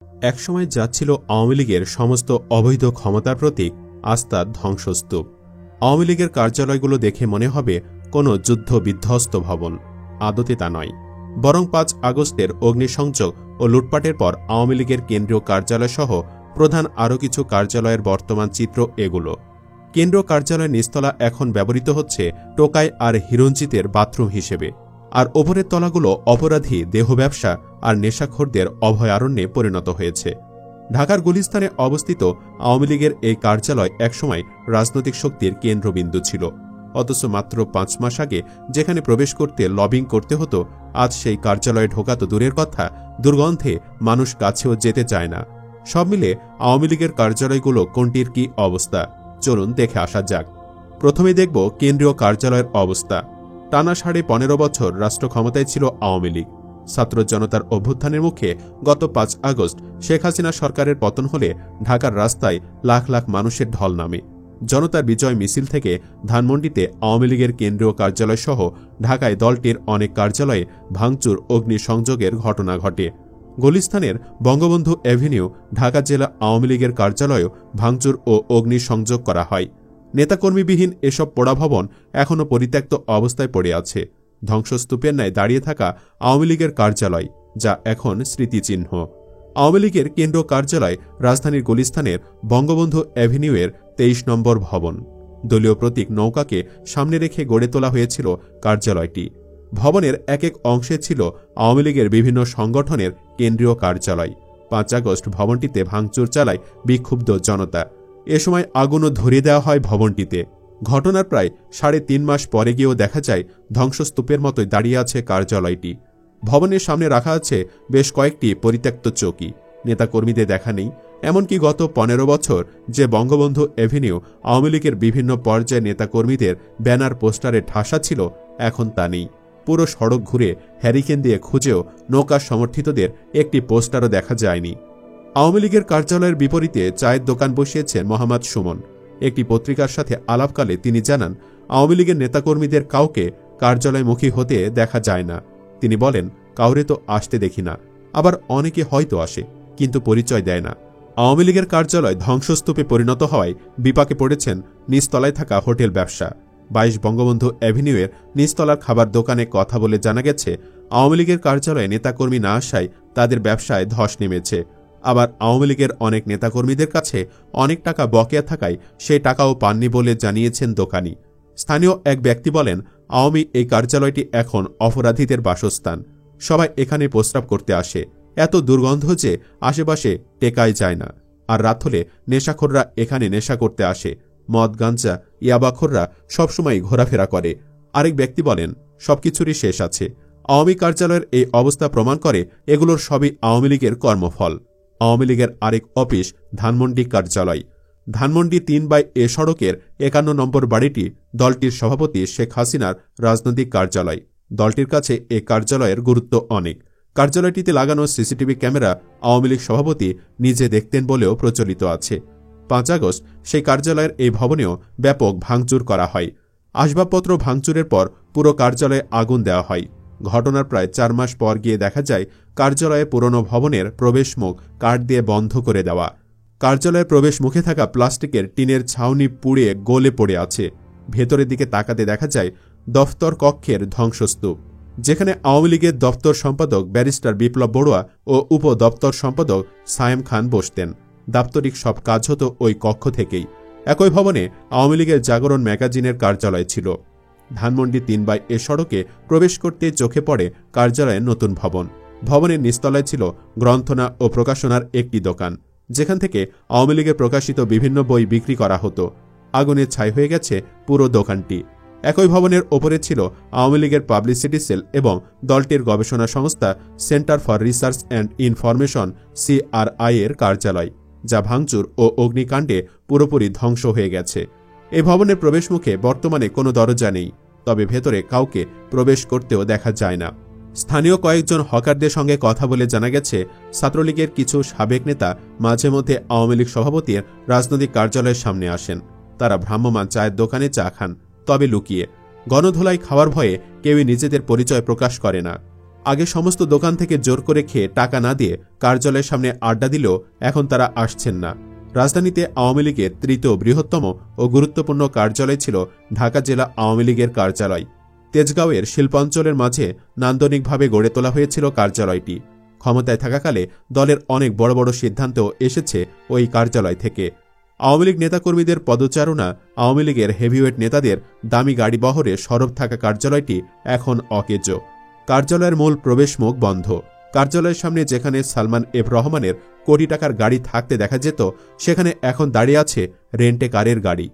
একসময় যাচ্ছিল আওয়ামী লীগের সমস্ত অবৈধ ক্ষমতার প্রতীক আস্থার ধ্বংসস্তূপ। আওয়ামী লীগের কার্যালয়গুলো দেখে মনে হবে কোনো যুদ্ধ বিধ্বস্ত ভবন। আদতে তা নয়, বরং ৫ আগস্টের অগ্নিসংযোগ ও লুটপাটের পর আওয়ামী লীগের কেন্দ্রীয় কার্যালয়সহ প্রধান আরও কিছু কার্যালয়ের বর্তমান চিত্র এগুলো। কেন্দ্রীয় কার্যালয়ের নিচতলা এখন ব্যবহৃত হচ্ছে টোকাই আর হিরঞ্জিতের বাথরুম হিসেবে, আর ওপরের তলাগুলো অপরাধী, দেহ ব্যবসা আর নেশাখোরদের অভয়ারণ্যে পরিণত হয়েছে। ঢাকার গুলিস্তানে অবস্থিত আওয়ামী লীগের এই কার্যালয় একসময় রাজনৈতিক শক্তির কেন্দ্রবিন্দু ছিল, অথচ মাত্র ৫ মাস আগে যেখানে প্রবেশ করতে লবিং করতে হতো, আজ সেই কার্যালয়ে ঢোকা তো দূরের কথা, দুর্গন্ধে মানুষ কাছেও যেতে চায় না। সব মিলে আওয়ামী লীগের কার্যালয়গুলো কোনটির কি অবস্থা, চলুন দেখে আসা যাক। প্রথমে দেখব কেন্দ্রীয় কার্যালয়ের অবস্থা। টানা ১৫.৫ বছর রাষ্ট্র ক্ষমতায় ছিল আওয়ামী লীগ। ছাত্র জনতার অভ্যুত্থানের মুখে গত ৫ আগস্ট শেখ হাসিনা সরকারের পতন হলে ঢাকার রাস্তায় লাখ লাখ মানুষের ঢল নামে। জনতার বিজয় মিছিল থেকে ধানমন্ডিতে আওয়ামী লীগের কেন্দ্রীয় কার্যালয় সহ ঢাকায় দলটির অনেক কার্যালয়ে ভাঙচুর, অগ্নিসংযোগের ঘটনা ঘটে। গুলিস্তানের বঙ্গবন্ধু এভিনিউ ঢাকা জেলা আওয়ামী লীগের কার্যালয়েও ভাঙচুর ও অগ্নিসংযোগ করা হয়। নেতাকর্মীবিহীন এসব পোড়া ভবন এখনও পরিত্যক্ত অবস্থায় পড়ে আছে। ধ্বংসস্তূপের ন্যায় দাঁড়িয়ে থাকা আওয়ামী লীগের কার্যালয়, যা এখন স্মৃতিচিহ্ন। আওয়ামী লীগের কেন্দ্রীয় কার্যালয় রাজধানীর গুলিস্তানের বঙ্গবন্ধু এভিনিউয়ের ২৩ নম্বর ভবন। দলীয় প্রতীক নৌকাকে সামনে রেখে গড়ে তোলা হয়েছিল কার্যালয়টি। ভবনের এক এক অংশে ছিল আওয়ামী লীগের বিভিন্ন সংগঠনের কেন্দ্রীয় কার্যালয়। ৫ আগস্ট ভবনটিতে ভাঙচুর চালায় বিক্ষুব্ধ জনতা। এ সময় আগুনও ধরিয়ে দেওয়া হয় ভবনটিতে। ঘটনার প্রায় ৩.৫ মাস পরে গিয়েও দেখা যায় ধ্বংসস্তূপের মতোই দাঁড়িয়ে আছে কার্যালয়টি। ভবনের সামনে রাখা আছে বেশ কয়েকটি পরিত্যক্ত চৌকি। নেতাকর্মীদের দেখা নেই। এমনকি গত ১৫ বছর যে বঙ্গবন্ধু এভিনিউ আওয়ামী লীগের বিভিন্ন পর্যায়ে নেতাকর্মীদের ব্যানার পোস্টারে ঠাসা ছিল, এখন তা নেই। পুরো সড়ক ঘুরে হ্যারিকেন দিয়ে খুঁজেও নৌকা সমর্থিতদের একটি পোস্টারও দেখা যায়নি। আওয়ামী লীগের কার্যালয়ের বিপরীতে চায়ের দোকান বসিয়েছেন মোহাম্মদ সুমন। একটি পত্রিকার সাথে আলাপকালে তিনি জানান, আওয়ামী লীগের নেতাকর্মীদের কাউকে কার্যালয়মুখী হতে দেখা যায় না। তিনি বলেন, কাউরে তো আসতে দেখি না, আবার অনেকে হয়তো আসে কিন্তু পরিচয় দেয় না। আওয়ামী লীগের কার্যালয় ধ্বংসস্তূপে পরিণত হওয়ায় বিপাকে পড়েছেন নিচতলায় থাকা হোটেল ব্যবসা। ২২ বঙ্গবন্ধু অ্যাভিনিউয়ের নিচতলার খাবার দোকানে কথা বলে জানা গেছে, আওয়ামী লীগের কার্যালয়ে নেতাকর্মী না আসায় তাদের ব্যবসায় ধস নেমেছে। আবার আওয়ামী লীগের অনেক নেতাকর্মীদের কাছে অনেক টাকা বকেয়া থাকায় সেই টাকাও পাননি বলে জানিয়েছেন দোকানি। স্থানীয় এক ব্যক্তি বলেন, আওয়ামী এই কার্যালয়টি এখন অপরাধীদের বাসস্থান। সবাই এখানে প্রস্রাব করতে আসে। এত দুর্গন্ধ যে আশেপাশে টেকাই যায় না। আর রাত হলে নেশাখোররা এখানে নেশা করতে আসে। মদ, গাঞ্জা, ইয়াবাখোররা সবসময় ঘোরাফেরা করে। আরেক ব্যক্তি বলেন, সবকিছুরই শেষ আছে। আওয়ামী কার্যালয়ের এই অবস্থা প্রমাণ করে এগুলোর সবই আওয়ামী লীগের কর্মফল। আওয়ামী লীগের আরেক অফিস ধানমন্ডি কার্যালয়। ধানমন্ডি ৩/এ সড়কের ৫১ নম্বর বাড়িটি দলটির সভাপতি শেখ হাসিনার রাজনৈতিক কার্যালয়। দলটির কাছে এ কার্যালয়ের গুরুত্ব অনেক। কার্যালয়টিতে লাগানো সিসিটিভি ক্যামেরা আওয়ামী লীগ সভাপতি নিজে দেখতেন বলেও প্রচলিত আছে। ৫ আগস্ট সেই কার্যালয়ের এই ভবনেও ব্যাপক ভাঙচুর করা হয়। আসবাবপত্র ভাঙচুরের পর পুরো কার্যালয়ে আগুন দেওয়া হয়। ঘটনার প্রায় ৪ মাস পর গিয়ে দেখা যায় কার্যালয়ে পুরনো ভবনের প্রবেশমুখ কাঠ দিয়ে বন্ধ করে দেওয়া। কার্যালয়ের প্রবেশ মুখে থাকা প্লাস্টিকের টিনের ছাউনি পুড়ে গলে পড়ে আছে। ভেতরের দিকে তাকাতে দেখা যায় দফতর কক্ষের ধ্বংসস্তূপ, যেখানে আওয়ামী লীগের দপ্তর সম্পাদক ব্যারিস্টার বিপ্লব বড়ুয়া ও উপ দপ্তর সম্পাদক সায়েম খান বসতেন। দাপ্তরিক সব কাজ হতো ওই কক্ষ থেকেই। একই ভবনে আওয়ামী লীগের জাগরণ ম্যাগাজিনের কার্যালয় ছিল। ধানমন্ডি ৩/এ সড়কে প্রবেশ করতে চোখে পড়ে কার্যালয়ের নতুন ভবন। ভবনের নিচতলায় ছিল গ্রন্থনা ও প্রকাশনার একটি দোকান, যেখান থেকে আওয়ামী লীগের প্রকাশিত বিভিন্ন বই বিক্রি করা হতো। আগুনে ছাই হয়ে গেছে পুরো দোকানটি। একই ভবনের ওপরে ছিল আওয়ামী লীগের পাবলিসিটি সেল এবং দলটির গবেষণা সংস্থা centre for research and information CRI এর কার্যালয়, যা ভাঙচুর ও অগ্নিকাণ্ডে পুরোপুরি ধ্বংস হয়ে গেছে। এই ভবনের প্রবেশমুখে বর্তমানে কোনো দরজা নেই, তবে ভেতরে কাউকে প্রবেশ করতেও দেখা যায় না। স্থানীয় কয়েকজন হকারদের সঙ্গে কথা বলে জানা গেছে, ছাত্রলীগের কিছু সাবেক নেতা মাঝে মধ্যে আওয়ামী লীগ সভাপতির রাজনৈতিক কার্যালয়ের সামনে আসেন। তারা ভ্রাম্যমাণ চায়ের দোকানে চা খান, তবে লুকিয়ে। গণধোলাই খাওয়ার ভয়ে কেউই নিজেদের পরিচয় প্রকাশ করে না। আগে সমস্ত দোকান থেকে জোর করে খেয়ে টাকা না দিয়ে কার্যালয়ের সামনে আড্ডা দিলেও এখন তারা আসছেন না। রাজধানীতে আওয়ামী লীগের তৃতীয় বৃহত্তম ও গুরুত্বপূর্ণ কার্যালয় ছিল ঢাকা জেলা আওয়ামী লীগের কার্যালয়। তেজগাঁওয়ের শিল্পাঞ্চলের মাঝে নান্দনিকভাবে গড়ে তোলা হয়েছিল কার্যালয়টি। ক্ষমতায় থাকাকালে দলের অনেক বড় বড় সিদ্ধান্ত এসেছে ওই কার্যালয় থেকে। আওয়ামী লীগ নেতাকর্মীদের পদচারণা, আওয়ামী লীগের হেভিওয়েট নেতাদের দামি গাড়ি বহরে সরব থাকা কার্যালয়টি এখন অকেজো। কার্যালয়ের মূল প্রবেশমুখ বন্ধ। কার্যালয়ের সামনে যেখানে সালমান এফ রহমানের কোটি টাকার গাড়ি থাকতে দেখা যেত, সেখানে এখন দাঁড়িয়ে আছে রেন্টে কারের গাড়ি।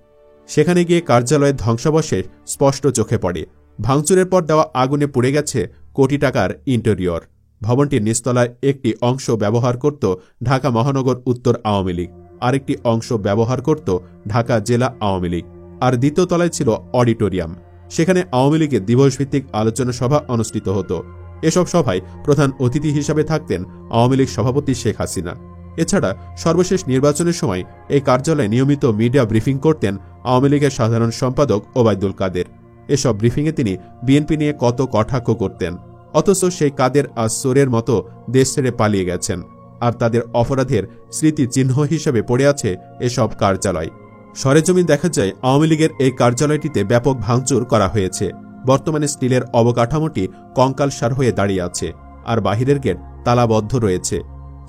সেখানে গিয়ে কার্যালয়ের ধ্বংসাবশেষ স্পষ্ট চোখে পড়ে। ভাঙচুরের পর দেওয়া আগুনে পুড়ে গেছে কোটি টাকার ইন্টেরিয়র। ভবনটির নিচতলায় একটি অংশ ব্যবহার করত ঢাকা মহানগর উত্তর আওয়ামী লীগ, আরেকটি অংশ ব্যবহার করত ঢাকা জেলা আওয়ামী লীগ, আর দ্বিতীয় তলায় ছিল অডিটোরিয়াম। সেখানে আওয়ামী লীগের দিবসভিত্তিক আলোচনা সভা অনুষ্ঠিত হতো। এসব সভায় প্রধান অতিথি হিসাবে থাকতেন আওয়ামী লীগ সভাপতি শেখ হাসিনা। এছাড়া সর্বশেষ নির্বাচনের সময় এই কার্যালয়ে নিয়মিত মিডিয়া ব্রিফিং করতেন আওয়ামী লীগের সাধারণ সম্পাদক ওবায়দুল কাদের। এসব ব্রিফিংয়ে তিনি বিএনপি নিয়ে কত কটাক্ষ করতেন, অথচ সেই কাদের আজ চোরের মতো দেশ ছেড়ে পালিয়ে গেছেন, আর তাদের অপরাধের স্মৃতিচিহ্ন হিসেবে পড়ে আছে এসব কার্যালয়। সরেজমিন দেখা যায় আওয়ামী লীগের এই কার্যালয়টিতে ব্যাপক ভাঙচুর করা হয়েছে। বর্তমানে স্টিলের অবকাঠামোটি কঙ্কালসার হয়ে দাঁড়িয়ে আছে, আর বাহিরের গেট তালাবদ্ধ রয়েছে।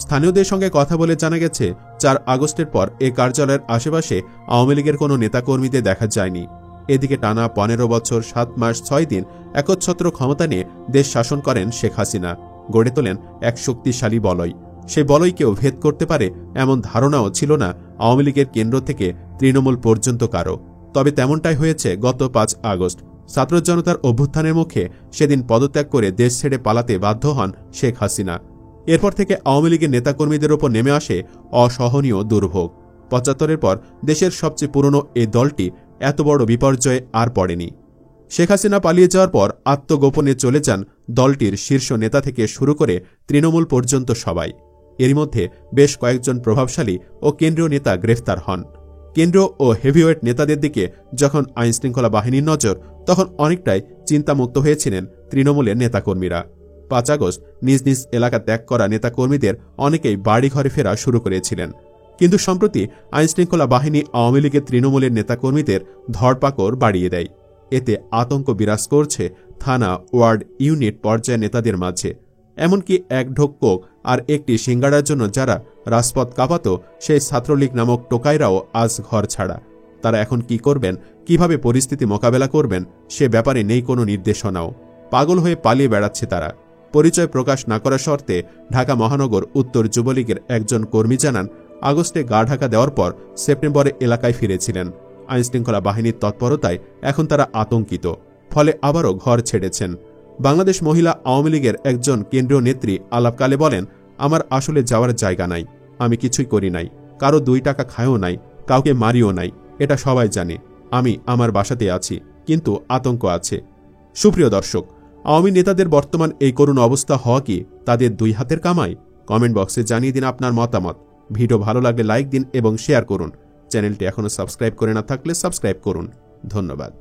স্থানীয়দের সঙ্গে কথা বলে জানা গেছে 4 আগস্টের পর এ কার্যালয়ের আশেপাশে আওয়ামী লীগের কোনো নেতাকর্মীদের দেখা যায়নি। এদিকে টানা 15 বছর 7 মাস 6 দিন একচ্ছত্র ক্ষমতা নিয়ে দেশ শাসন করেন শেখ হাসিনা, গড়ে তোলেন এক শক্তিশালী বলয়। সেই বলয়কেও ভেদ করতে পারে এমন ধারণাও ছিল না আওয়ামী লীগের কেন্দ্র থেকে তৃণমূল পর্যন্ত কারো। তবে তেমনটাই হয়েছে গত 5 আগস্ট। ছাত্র জনতার অভ্যুত্থানের মুখে সেদিন পদত্যাগ করে দেশ ছেড়ে পালাতে বাধ্য হন শেখ হাসিনা। এরপর থেকে আওয়ামী লীগের নেতাকর্মীদের ওপর নেমে আসে অসহনীয় দুর্ভোগ। 75-এর পর দেশের সবচেয়ে পুরনো এই দলটি এত বড় বিপর্যয়ে আর পড়েনি। শেখ হাসিনা পালিয়ে যাওয়ার পর আত্মগোপনে চলে যান দলটির শীর্ষ নেতা থেকে শুরু করে তৃণমূল পর্যন্ত সবাই। এরই মধ্যে বেশ কয়েকজন প্রভাবশালী ও কেন্দ্রীয় নেতা গ্রেফতার হন। কেন্দ্র ও হেভিওয়েট নেতাদের দিকে যখন আইনশৃঙ্খলা বাহিনীর নজর, তখন অনেকটাই চিন্তামুক্ত হয়েছিলেন তৃণমূলের নেতাকর্মীরা। 5 আগস্ট নিজ নিজ এলাকা ত্যাগ করা নেতাকর্মীদের অনেকেই বাড়িঘরে ফেরা শুরু করেছিলেন। কিন্তু সম্প্রতি আইনশৃঙ্খলা বাহিনী আওয়ামী লীগের তৃণমূলের নেতাকর্মীদের ধরপাকড় বাড়িয়ে দেয়। এতে আতঙ্ক বিরাজ করছে থানা, ওয়ার্ড, ইউনিট পর্যায়ের নেতাদের মাঝে। এমনকি এক ঢোক কোক আর একটি সিঙ্গাড়ার জন্য যারা রাজপথ কাঁপাত, সেই ছাত্রলীগ নামক টোকাইরাও আজ ঘর ছাড়া। তারা এখন কি করবেন, কিভাবে পরিস্থিতি মোকাবেলা করবেন, সে ব্যাপারে নেই কোনো নির্দেশনাও। পাগল হয়ে পালিয়ে বেড়াচ্ছে তারা। পরিচয় প্রকাশ না করার শর্তে ঢাকা মহানগর উত্তর যুবলীগের একজন কর্মী জানান, আগস্টে গা ঢাকা দেওয়ার পর সেপ্টেম্বরে এলাকায় ফিরেছিলেন। আইনশৃঙ্খলা বাহিনীর তৎপরতায় এখন তারা আতঙ্কিত, ফলে আবারও ঘর ছেড়েছেন। বাংলাদেশ মহিলা আওয়ামী লীগের একজন কেন্দ্রীয় নেত্রী আলাপকালে বলেন, আমার আসলে যাওয়ার জায়গা নাই, আমি কিছুই করি নাই, কারো 2 টাকা খায়ও নাই, কাউকে মারিও নাই, এটা সবাই জানে। আমি আমার বাসাতে আছি, কিন্তু আতঙ্ক আছে। সুপ্রিয় দর্শক, আওয়ামী নেতাদের বর্তমান এই করুণ অবস্থা হওয়া কি তাদের 2 হাতের কামাই? কমেন্ট বক্সে জানিয়ে দিন আপনার মতামত। ভিডিও ভালো লাগলে লাইক দিন এবং শেয়ার করুন। চ্যানেলটি এখনো সাবস্ক্রাইব করে না থাকলে সাবস্ক্রাইব করুন। ধন্যবাদ।